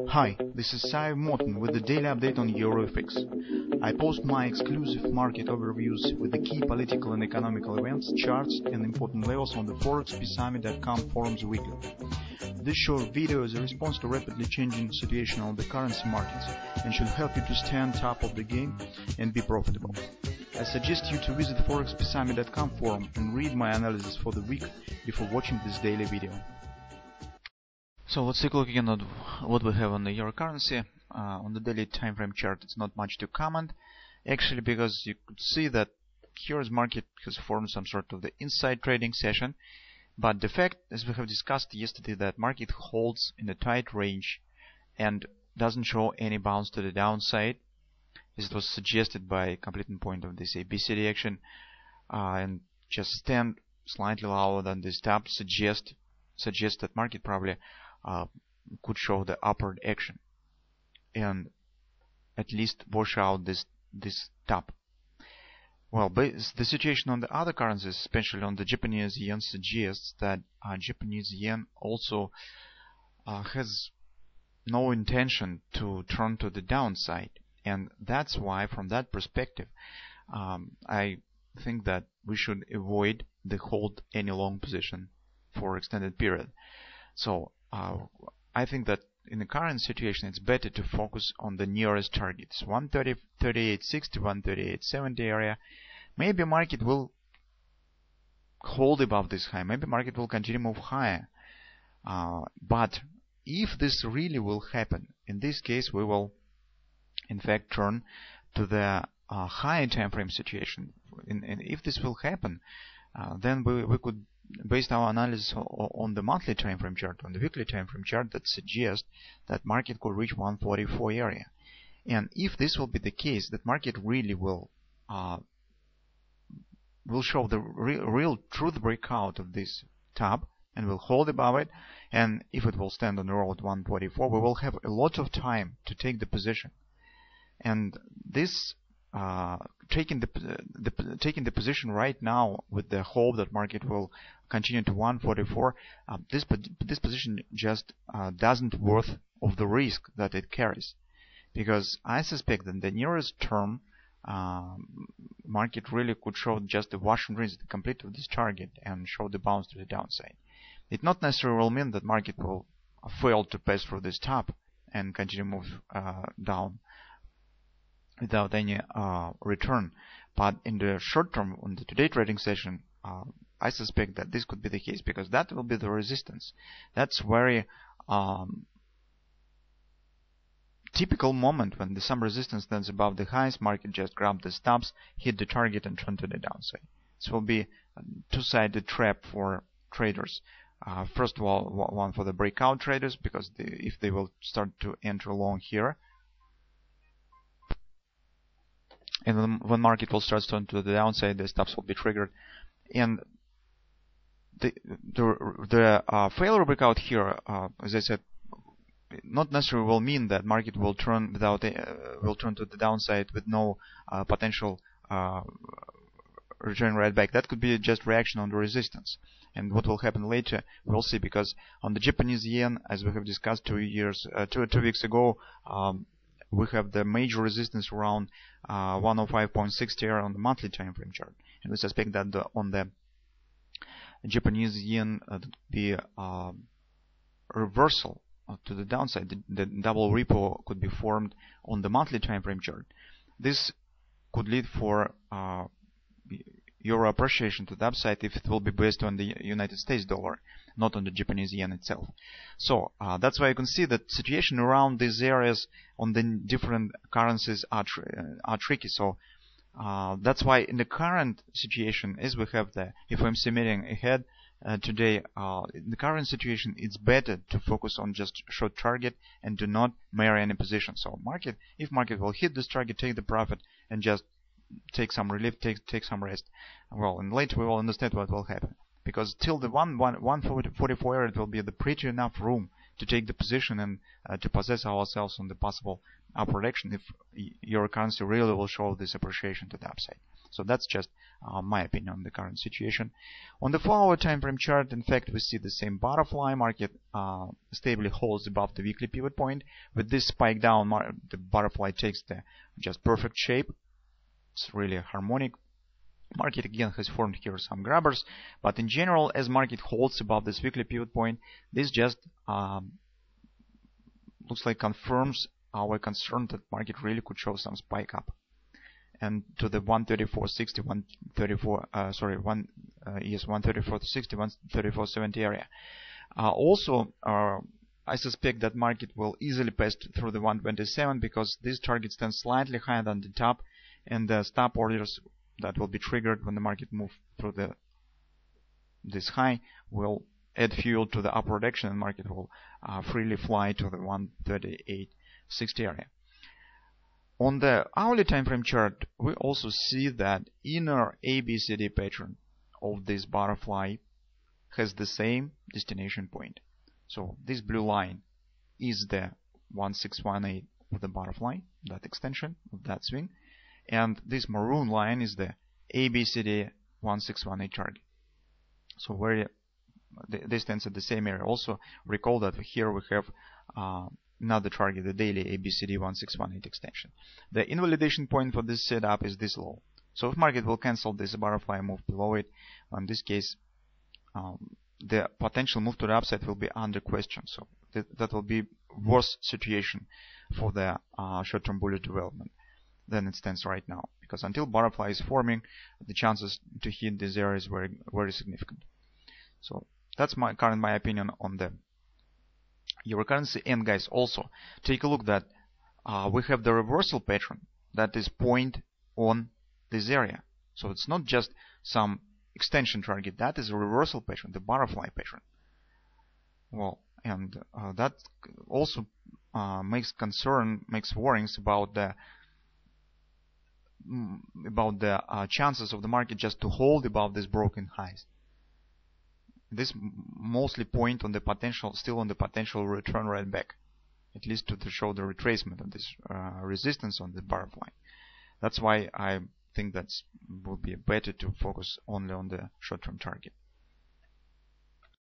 Hi, this is Sive Morten with the daily update on EuroFX. I post my exclusive market overviews with the key political and economical events, charts and important levels on the ForexPeaceArmy.com forums weekly. This short video is a response to rapidly changing situation on the currency markets and should help you to stay on top of the game and be profitable. I suggest you to visit ForexPeaceArmy.com forum and read my analysis for the week before watching this daily video. So let's take a look again at what we have on the euro currency. On the daily time frame chart, it's not much to comment, actually, because you could see that here's market has formed some sort of the inside trading session, but the fact, as we have discussed yesterday, that market holds in a tight range and doesn't show any bounce to the downside, as it was suggested by completing point of this ABCD action, and just stand slightly lower than this top suggests that market probably could show the upward action and at least wash out this top. Well, the situation on the other currencies, especially on the Japanese yen, suggests that Japanese yen also has no intention to turn to the downside, and that's why, from that perspective, I think that we should avoid the hold any long position for extended period. So I think that in the current situation it's better to focus on the nearest targets, 138.60, 138.70 area. Maybe market will hold above this high, maybe market will continue to move higher, but if this really will happen, in this case we will in fact turn to the higher time frame situation, and if this will happen, then we could base our analysis on the monthly time frame chart, on the weekly time frame chart, that suggests that market could reach 144 area. And if this will be the case, that market really will show the real truth breakout of this top and will hold above it, and if it will stand on the road 144, we will have a lot of time to take the position. And this taking the position right now with the hope that market will continue to 144, this position just doesn't worth of the risk that it carries, because I suspect that the nearest term market really could show just the wash and rinse, the complete of this target, and show the bounce to the downside. It not necessarily will mean that market will fail to pass through this top and continue to move down without any return, but in the short term, on the today trading session, I suspect that this could be the case, because that will be the resistance. That's very typical moment when some resistance stands above the highs, market just grab the stops, hit the target and turn to the downside. This will be a two-sided trap for traders. First of all, one for the breakout traders, because if they will start to enter long here, and when market will start to turn to the downside, the stops will be triggered, and the failure breakout here, as I said, not necessarily will mean that market will turn to the downside with no potential return right back. That could be just reaction on the resistance, and what will happen later we'll see, because on the Japanese yen, as we have discussed 2 weeks ago, we have the major resistance around 105.60 area on the monthly time frame chart, and we suspect that on the Japanese yen be reversal to the downside. The double repo could be formed on the monthly time frame chart. This could lead for euro appreciation to the upside if it will be based on the United States dollar, not on the Japanese yen itself. So that's why you can see that situation around these areas on the different currencies are tricky. So that's why in the current situation, as we have the FOMC meeting ahead today, in the current situation it's better to focus on just short target and do not marry any position. So if market will hit this target, take the profit and just take some relief, take some rest. Well, and later we will understand what will happen, because till the 144 area, it will be the pretty enough room to take the position and to possess ourselves on the possible upward action if your currency really will show this appreciation to the upside. So that's just my opinion on the current situation. On the 4-hour time frame chart, in fact, we see the same butterfly. Market stably holds above the weekly pivot point. With this spike down, the butterfly takes the just perfect shape. It's really harmonic. Market again has formed here some grabbers, but in general, as market holds above this weekly pivot point, this just looks like confirms our concern that market really could show some spike up and to the 134.60, 134.60, 134.70 area. Also, I suspect that market will easily pass through the 127 because this target stands slightly higher than the top, and the stop orders that will be triggered when the market moves through this high will add fuel to the upward action, and market will freely fly to the 138.60 area. On the hourly time frame chart, we also see that inner ABCD pattern of this butterfly has the same destination point. So this blue line is the 1618 of the butterfly, that extension of that swing, and this maroon line is the ABCD 1618 target. So they stand at the same area. Also recall that here we have another target, the daily ABCD 1618 extension. The invalidation point for this setup is this low. So if market will cancel this butterfly move below it, in this case the potential move to the upside will be under question. So that will be worse situation for the short-term bullish development than it stands right now, because until butterfly is forming, the chances to hit this area is very, very significant. So that's my opinion on the euro currency. And guys, also take a look that we have the reversal pattern that is point on this area. So it's not just some extension target, that is a reversal pattern, the butterfly pattern. Well, and that also makes warnings about the chances of the market just to hold above these broken highs. This mostly point on the potential, still on the potential return right back, at least to show the retracement of this resistance on the butterfly. That's why I think that would be better to focus only on the short-term target.